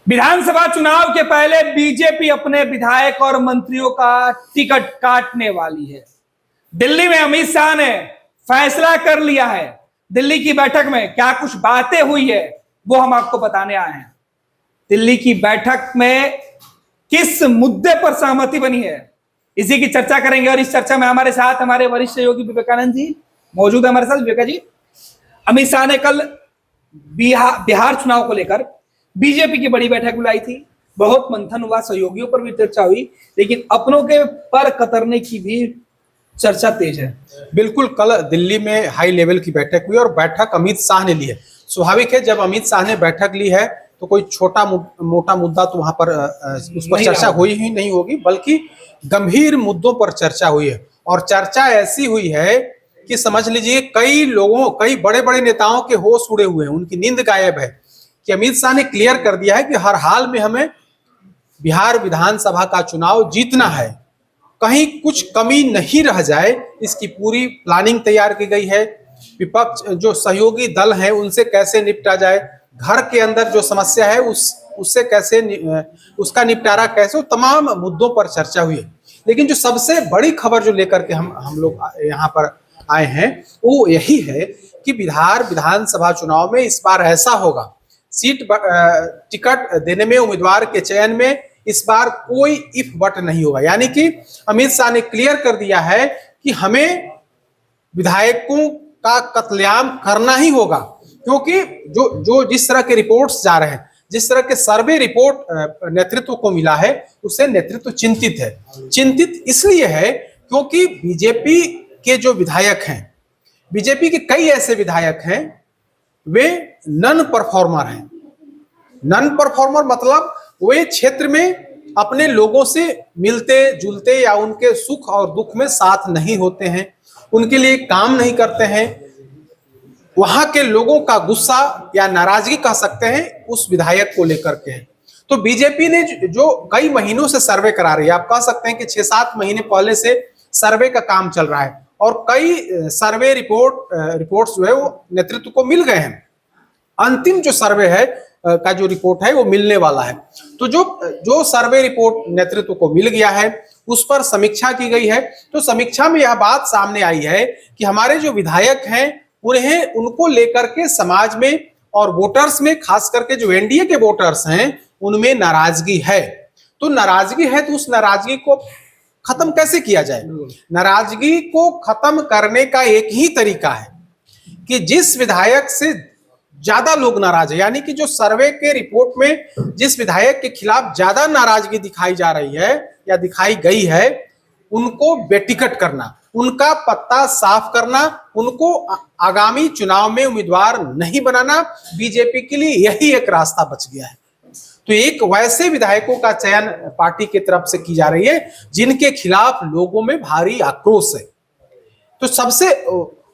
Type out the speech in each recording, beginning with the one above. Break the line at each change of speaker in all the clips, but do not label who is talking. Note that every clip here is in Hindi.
विधानसभा चुनाव के पहले बीजेपी अपने विधायक और मंत्रियों का टिकट काटने वाली है। दिल्ली में अमित शाह ने फैसला कर लिया है। दिल्ली की बैठक में क्या कुछ बातें हुई है वो हम आपको बताने आए हैं। दिल्ली की बैठक में किस मुद्दे पर सहमति बनी है, इसी की चर्चा करेंगे। और इस चर्चा में हमारे साथ हमारे वरिष्ठ सहयोगी विवेकानंद जी मौजूद है हमारे साथ। विवेका जी, अमित शाह ने कल बिहार चुनाव को लेकर बीजेपी की बड़ी बैठक बुलाई थी। बहुत मंथन हुआ, सहयोगियों पर भी चर्चा हुई, लेकिन अपनों के पर कतरने की भी चर्चा तेज है।
बिल्कुल, कल दिल्ली में हाई लेवल की बैठक हुई और बैठक अमित शाह ने ली है। स्वाभाविक है, जब अमित शाह ने बैठक ली है तो कोई छोटा मोटा मुद्दा तो वहां पर उस पर चर्चा हुई ही नहीं होगी, बल्कि गंभीर मुद्दों पर चर्चा हुई है। और चर्चा ऐसी हुई है कि समझ लीजिए कई बड़े बड़े नेताओं के होश उड़े हुए हैं, उनकी नींद गायब है। कि अमित शाह ने क्लियर कर दिया है कि हर हाल में हमें बिहार विधानसभा का चुनाव जीतना है, कहीं कुछ कमी नहीं रह जाए, इसकी पूरी प्लानिंग तैयार की गई है। विपक्ष जो सहयोगी दल हैं उनसे कैसे निपटा जाए, घर के अंदर जो समस्या है उससे कैसे उसका निपटारा कैसे, तमाम मुद्दों पर चर्चा हुई है। लेकिन जो सबसे बड़ी खबर जो लेकर के हम लोग यहाँ पर आए हैं वो यही है कि बिहार विधानसभा चुनाव में इस बार ऐसा होगा, टिकट देने में, उम्मीदवार के चयन में इस बार कोई इफ बट नहीं होगा। यानी कि अमित शाह ने क्लियर कर दिया है कि हमें विधायकों का कत्लेआम करना ही होगा, क्योंकि जो जिस तरह के रिपोर्ट्स जा रहे हैं, जिस तरह के सर्वे रिपोर्ट नेतृत्व को मिला है, उससे नेतृत्व चिंतित है। चिंतित इसलिए है क्योंकि बीजेपी के जो विधायक हैं, बीजेपी के कई ऐसे विधायक हैं वे नन परफॉर्मर हैं। नन परफॉर्मर मतलब वे क्षेत्र में अपने लोगों से मिलते जुलते या उनके सुख और दुख में साथ नहीं होते हैं, उनके लिए काम नहीं करते हैं। वहां के लोगों का गुस्सा या नाराजगी कह सकते हैं उस विधायक को लेकर के है। तो बीजेपी ने जो कई महीनों से सर्वे करा रही है, आप कह सकते हैं कि 6-7 महीने पहले से सर्वे का काम चल रहा है और कई सर्वे रिपोर्ट्स जो है वो नेतृत्व को मिल गए हैं। अंतिम जो सर्वे है का जो रिपोर्ट है वो मिलने वाला है। तो जो सर्वे रिपोर्ट नेतृत्व को मिल गया है उस पर समीक्षा की गई है। तो समीक्षा में यह बात सामने आई है कि हमारे जो विधायक हैं उनको लेकर के समाज में और वोटर्स में, खास करके जो एनडीए के वोटर्स हैं उनमें नाराजगी है। तो नाराजगी है तो उस नाराजगी को खत्म कैसे किया जाए? नाराजगी को खत्म करने का एक ही तरीका है कि जिस विधायक से ज्यादा लोग नाराज है, यानी कि जो सर्वे के रिपोर्ट में जिस विधायक के खिलाफ ज्यादा नाराजगी दिखाई जा रही है या दिखाई गई है, उनको बेटिकट करना, उनका पत्ता साफ करना, उनको आगामी चुनाव में उम्मीदवार नहीं बनाना। बीजेपी के लिए यही एक रास्ता बच गया है। तो एक वैसे विधायकों का चयन पार्टी की तरफ से की जा रही है जिनके खिलाफ लोगों में भारी आक्रोश है। तो सबसे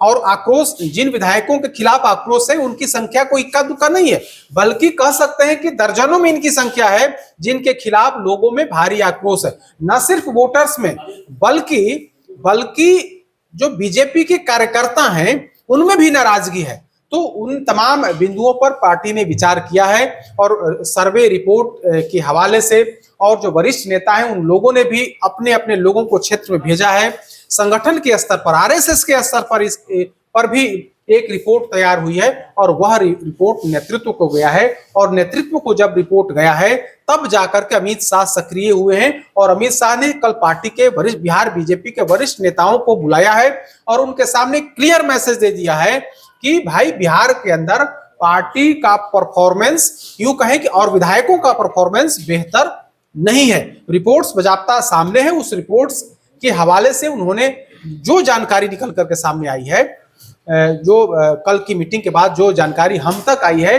और आक्रोश, जिन विधायकों के खिलाफ आक्रोश है उनकी संख्या कोई इक्का दुक्का नहीं है, बल्कि कह सकते हैं कि दर्जनों में इनकी संख्या है जिनके खिलाफ लोगों में भारी आक्रोश है। न सिर्फ वोटर्स में बल्कि जो बीजेपी के कार्यकर्ता हैं उनमें भी नाराजगी है। तो उन तमाम बिंदुओं पर पार्टी ने विचार किया है और सर्वे रिपोर्ट के हवाले से और जो वरिष्ठ नेता हैं उन लोगों ने भी अपने अपने लोगों को क्षेत्र में भेजा है। संगठन के स्तर पर, आरएसएस के स्तर पर भी एक रिपोर्ट तैयार हुई है और वह रिपोर्ट नेतृत्व को गया है। और नेतृत्व को जब रिपोर्ट गया है तब जाकर के अमित शाह सक्रिय हुए हैं और अमित शाह ने कल पार्टी के बिहार बीजेपी के वरिष्ठ नेताओं को बुलाया है और उनके सामने क्लियर मैसेज दे दिया है कि भाई बिहार के अंदर पार्टी का परफॉर्मेंस, यूं कहें कि और विधायकों का परफॉर्मेंस बेहतर नहीं है। रिपोर्ट्स बाजाप्ता सामने है। उस रिपोर्ट्स के हवाले से उन्होंने जो जानकारी निकल करके सामने आई है, जो कल की मीटिंग के बाद जो जानकारी हम तक आई है,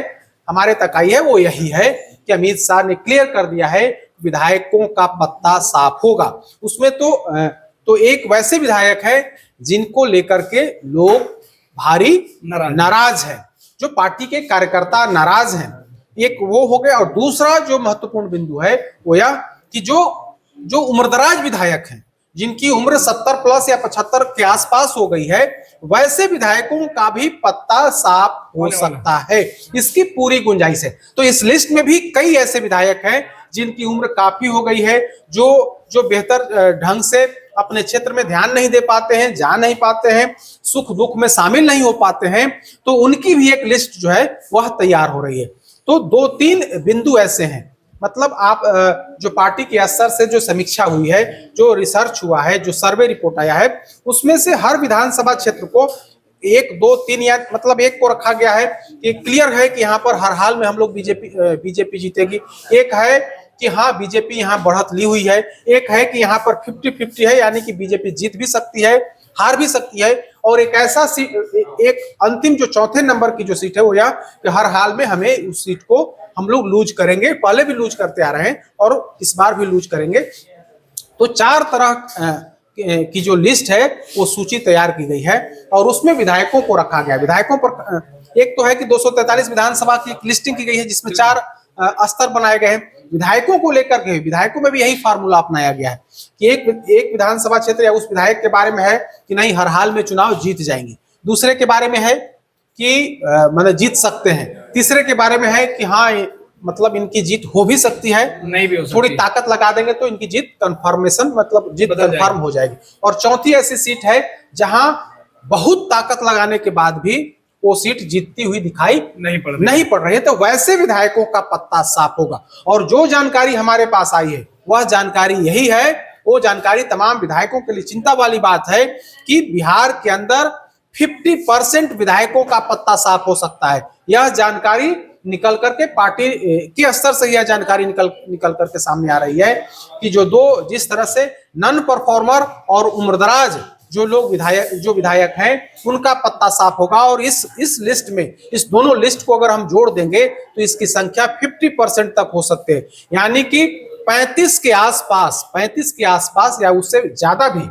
हमारे तक आई है, वो यही है कि अमित शाह ने क्लियर कर दिया है विधायकों का पत्ता साफ होगा। उसमें तो एक वैसे विधायक है जिनको लेकर के लोग भारी नाराज है, जो पार्टी के कार्यकर्ता नाराज हैं। एक वो हो गया। और दूसरा जो महत्वपूर्ण बिंदु है वो यह कि जो उम्रदराज विधायक हैं, जिनकी उम्र 70 प्लस या 75 के आसपास हो गई है, वैसे विधायकों का भी पत्ता साफ हो सकता है। इसकी पूरी गुंजाइश है। तो इस लिस्ट में भी कई ऐसे विधायक हैं जिनकी उम्र काफी हो गई है, जो बेहतर ढंग से अपने क्षेत्र में ध्यान नहीं दे पाते हैं, जा नहीं पाते हैं, सुख दुख में शामिल नहीं हो पाते हैं। तो उनकी भी एक लिस्ट जो है वह तैयार हो रही है। तो 2-3 बिंदु ऐसे हैं, मतलब आप जो पार्टी के स्तर से जो समीक्षा हुई है, जो रिसर्च हुआ है, जो सर्वे रिपोर्ट आया है, उसमें से हर विधानसभा क्षेत्र को 1, 2, 3 या मतलब एक को रखा गया है कि क्लियर है कि यहाँ पर हर हाल में हम लोग बीजेपी जीतेगी। एक है कि हाँ बीजेपी यहाँ बढ़त ली हुई है। एक है कि यहाँ पर 50-50 है, यानी कि बीजेपी जीत भी सकती है, हार भी सकती है। और एक ऐसा सीट, एक अंतिम जो चौथे नंबर की जो सीट है वो यह कि हर हाल में हमें उस सीट को हम लोग लूज करेंगे, पहले भी लूज करते आ रहे हैं और इस बार भी लूज करेंगे। तो 4 तरह की जो लिस्ट है वो सूची तैयार की गई है और उसमें विधायकों को रखा गया। विधायकों पर एक तो है कि 243 विधानसभा की लिस्टिंग की गई है, जिसमें 4 स्तर बनाए गए हैं। विधायकों को लेकर के विधायकों में भी यही फार्मूला अपनाया गया है कि एक विधानसभा क्षेत्र या उस विधायक के बारे में है कि नहीं हर हाल में चुनाव जीत जाएंगे, दूसरे के बारे में है कि मतलब जीत सकते हैं, तीसरे के बारे में है कि हाँ मतलब इनकी जीत हो भी सकती है,
नहीं भी हो सकती,
थोड़ी ताकत लगा देंगे तो इनकी जीत कंफर्मेशन मतलब जीत कंफर्म हो जाएगी। और चौथी ऐसी सीट है जहां बहुत ताकत लगाने के बाद भी वो सीट जीतती हुई दिखाई नहीं पड़ रही है। तो वैसे विधायकों का पत्ता साफ होगा। और जो जानकारी हमारे पास आई है वह जानकारी यही है, वो जानकारी तमाम विधायकों के लिए चिंता वाली बात है कि बिहार के अंदर 50% विधायकों का पत्ता साफ हो सकता है। यह जानकारी निकल करके पार्टी के स्तर से यह जानकारी निकल करके सामने आ रही है कि जिस तरह से नॉन परफॉर्मर और उम्रदराज जो विधायक हैं उनका पत्ता साफ होगा। और इस लिस्ट में इस दोनों लिस्ट को अगर हम जोड़ देंगे तो इसकी संख्या 50% तक हो सकते हैं, यानी कि 35 के आसपास या उससे ज्यादा भी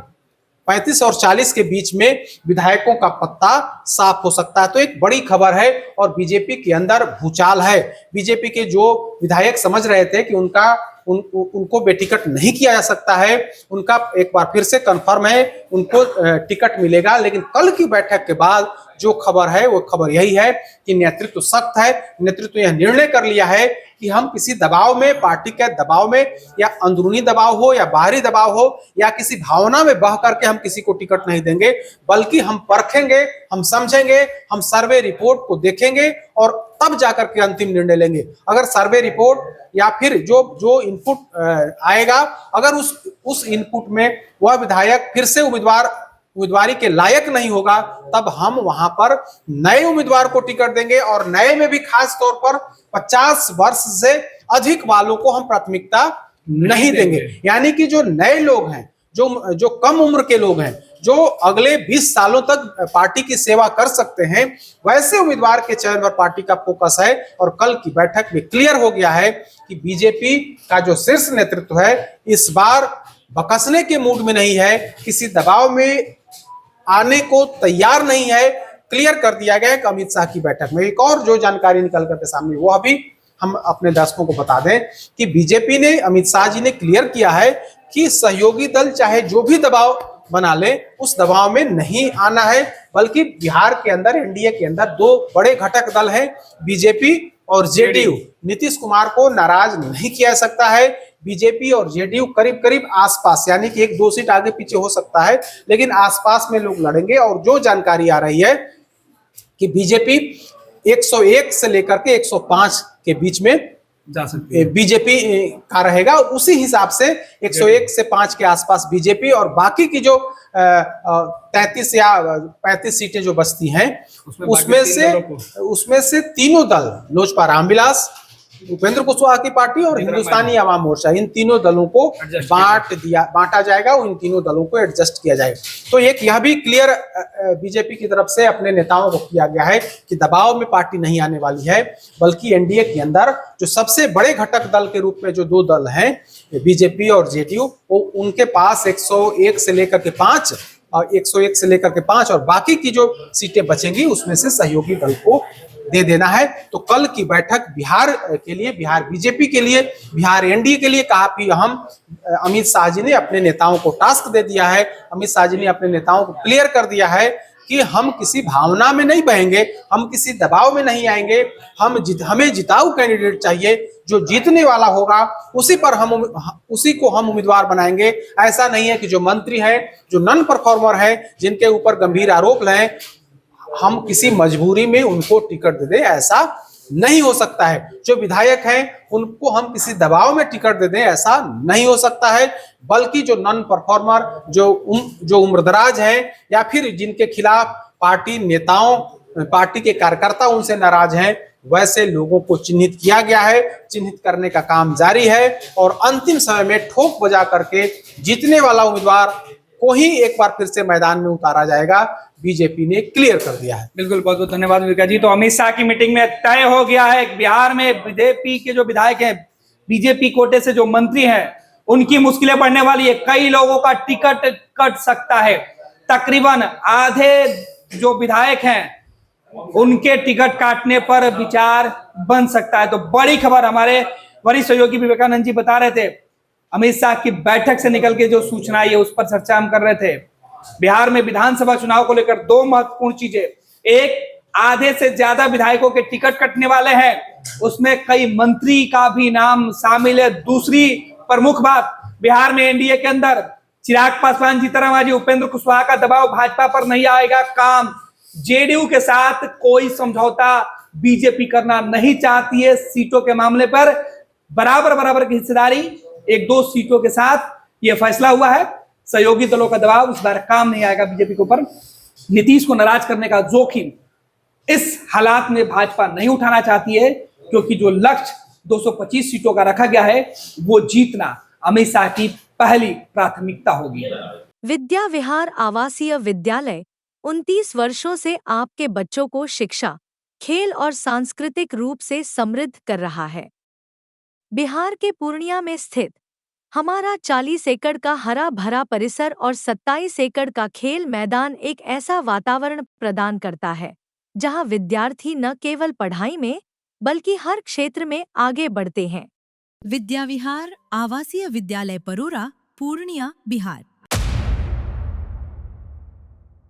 35 और 40 के बीच में विधायकों का पत्ता साफ हो सकता है। तो एक बड़ी खबर है और बीजेपी के अंदर भूचाल है। बीजेपी के जो विधायक समझ रहे थे कि उनको बेटिकट नहीं किया जा सकता है, उनका एक बार फिर से कंफर्म है उनको टिकट मिलेगा। लेकिन कल की बैठक के बाद जो खबर है वो खबर यही है कि नेतृत्व सख्त है। नेतृत्व यह निर्णय कर लिया है कि हम किसी दबाव में, पार्टी के दबाव में या अंदरूनी दबाव हो या बाहरी दबाव हो या किसी भावना में बह करके हम किसी को टिकट नहीं देंगे, बल्कि हम परखेंगे, हम समझेंगे, हम सर्वे रिपोर्ट को देखेंगे और तब जाकर के अंतिम निर्णय लेंगे। अगर सर्वे रिपोर्ट या फिर जो इनपुट आएगा, अगर उस इनपुट में वह विधायक फिर से उम्मीदवारी के लायक नहीं होगा, तब हम वहां पर नए उम्मीदवार को टिकट देंगे और नए में भी खास तौर पर 50 वर्ष से अधिक वालों को हम प्राथमिकता नहीं देंगे। यानी कि जो नए लोग हैं, जो कम उम्र के लोग हैं, जो अगले 20 सालों तक पार्टी की सेवा कर सकते हैं, वैसे उम्मीदवार के चयन पर पार्टी का फोकस है। और कल की बैठक में क्लियर हो गया है कि बीजेपी का जो शीर्ष नेतृत्व है इस बार बकसने के मूड में नहीं है, किसी दबाव में आने को तैयार नहीं है। क्लियर कर दिया गया है कि अमित शाह की बैठक में एक और जो जानकारी निकल करके सामने वो अभी हम अपने दर्शकों को बता दें कि बीजेपी ने, अमित शाह जी ने क्लियर किया है कि सहयोगी दल चाहे जो भी दबाव बना ले उस दबाव में नहीं आना है, बल्कि बिहार के अंदर एनडीए के अंदर 2 बड़े घटक दल हैं, बीजेपी और जेडीयू। नीतीश कुमार को नाराज नहीं किया जा सकता है। बीजेपी और जेडीयू करीब करीब आसपास, यानी कि 1-2 सीट आगे पीछे हो सकता है, लेकिन आसपास में लोग लड़ेंगे। और जो जानकारी आ रही है कि बीजेपी 101 से लेकर के 105 के बीच में
जा सकती है,
बीजेपी का रहेगा। उसी हिसाब से 101 से 5 के आसपास बीजेपी और बाकी की जो 33 या 35 सीटें जो बचती हैं उसमें से तीनों दल, लोजपा रामविलास, उपेंद्र कुशवाहा की पार्टी और हिंदुस्तानी आवाम मोर्चा, इन तीनों दलों को बांटा जाएगा, इन तीनों दलों को एडजस्ट किया जाएगा। तो यह भी क्लियर बीजेपी की तरफ से अपने नेताओं को किया गया है कि दबाव में पार्टी नहीं आने वाली है, बल्कि एनडीए के अंदर जो सबसे बड़े घटक दल के रूप में जो 2 दल हैं, बीजेपी और जेडीयू, वो उनके पास 101 से लेकर के 5 और 101 से लेकर के 5 और बाकी की जो सीटें बचेंगी उसमें से सहयोगी दल को दे देना है। तो कल की बैठक बिहार के लिए, बिहार बीजेपी के लिए, बिहार एनडीए के लिए काफी अहम। अमित शाह जी ने अपने नेताओं को टास्क दे दिया है, अमित शाह जी ने अपने नेताओं को क्लियर कर दिया है कि हम किसी भावना में नहीं बहेंगे, हम किसी दबाव में नहीं आएंगे। हमें जिताऊ कैंडिडेट चाहिए, जो जीतने वाला होगा उसी को हम उम्मीदवार बनाएंगे। ऐसा नहीं है कि जो मंत्री है, जो नॉन परफॉर्मर है, जिनके ऊपर गंभीर आरोप हैं, हम किसी मजबूरी में उनको टिकट दे दें, ऐसा नहीं हो सकता है। जो विधायक हैं उनको हम किसी दबाव में टिकट दे दें, ऐसा नहीं हो सकता है। बल्कि जो नॉन परफॉर्मर, जो उम्रदराज हैं, या फिर जिनके खिलाफ पार्टी नेताओं, पार्टी के कार्यकर्ता उनसे नाराज हैं, वैसे लोगों को चिन्हित किया गया है। चिन्हित करने का काम जारी है और अंतिम समय में ठोक बजा करके जीतने वाला उम्मीदवार को ही एक बार फिर से मैदान में उतारा जाएगा। बीजेपी ने क्लियर कर दिया है।
बिल्कुल, बहुत बहुत धन्यवाद विवेका जी। तो अमित शाह की मीटिंग में तय हो गया है कि बिहार में बीजेपी के जो विधायक हैं, बीजेपी कोटे से जो मंत्री हैं, उनकी मुश्किलें बढ़ने वाली है। कई लोगों का टिकट कट सकता है। तकरीबन आधे जो विधायक हैं उनके टिकट काटने पर विचार बन सकता है। तो बड़ी खबर हमारे वरिष्ठ सहयोगी विवेकानंद जी बता रहे थे। अमित शाह की बैठक से निकल के जो सूचना आई है उस पर चर्चा हम कर रहे थे। बिहार में विधानसभा चुनाव को लेकर दो महत्वपूर्ण चीजें। एक, आधे से ज्यादा विधायकों के टिकट कटने वाले हैं, उसमें कई मंत्री का भी नाम शामिल है। दूसरी प्रमुख बात, बिहार में एनडीए के अंदर चिराग पासवान, जीतन राम, उपेंद्र कुशवाहा का दबाव भाजपा पर नहीं आएगा। काम जेडीयू के साथ कोई समझौता बीजेपी करना नहीं चाहती है। सीटों के मामले पर बराबर की हिस्सेदारी, एक दो सीटों के साथ यह फैसला हुआ है। सहयोगी दलों का दबाव इस बार काम नहीं आएगा बीजेपी के ऊपर। नीतीश को नाराज करने का जोखिम इस हालात में भाजपा नहीं उठाना चाहती है, क्योंकि जो लक्ष्य 225 सीटों का रखा गया है वो जीतना अमित शाह की पहली प्राथमिकता होगी।
विद्या विहार आवासीय विद्यालय 29 वर्षों से आपके बच्चों को शिक्षा, खेल और सांस्कृतिक रूप से समृद्ध कर रहा है। बिहार के पूर्णिया में स्थित हमारा 40 एकड़ का हरा भरा परिसर और 27 एकड़ का खेल मैदान एक ऐसा वातावरण प्रदान करता है जहां विद्यार्थी न केवल पढ़ाई में बल्कि हर क्षेत्र में आगे बढ़ते हैं।
विद्या विहार आवासीय विद्यालय परोरा, पूर्णिया, बिहार।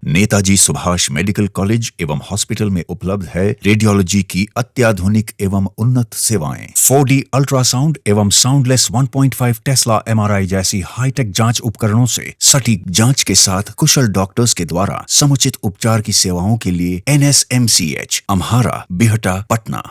नेताजी सुभाष मेडिकल कॉलेज एवं हॉस्पिटल में उपलब्ध है रेडियोलॉजी की अत्याधुनिक एवं उन्नत सेवाएं। 4D अल्ट्रासाउंड एवं साउंडलेस 1.5 टेस्ला MRI जैसी हाईटेक जांच उपकरणों से सटीक जांच के साथ कुशल डॉक्टर्स के द्वारा समुचित उपचार की सेवाओं के लिए NSMCH, अम्हारा, बिहटा, पटना।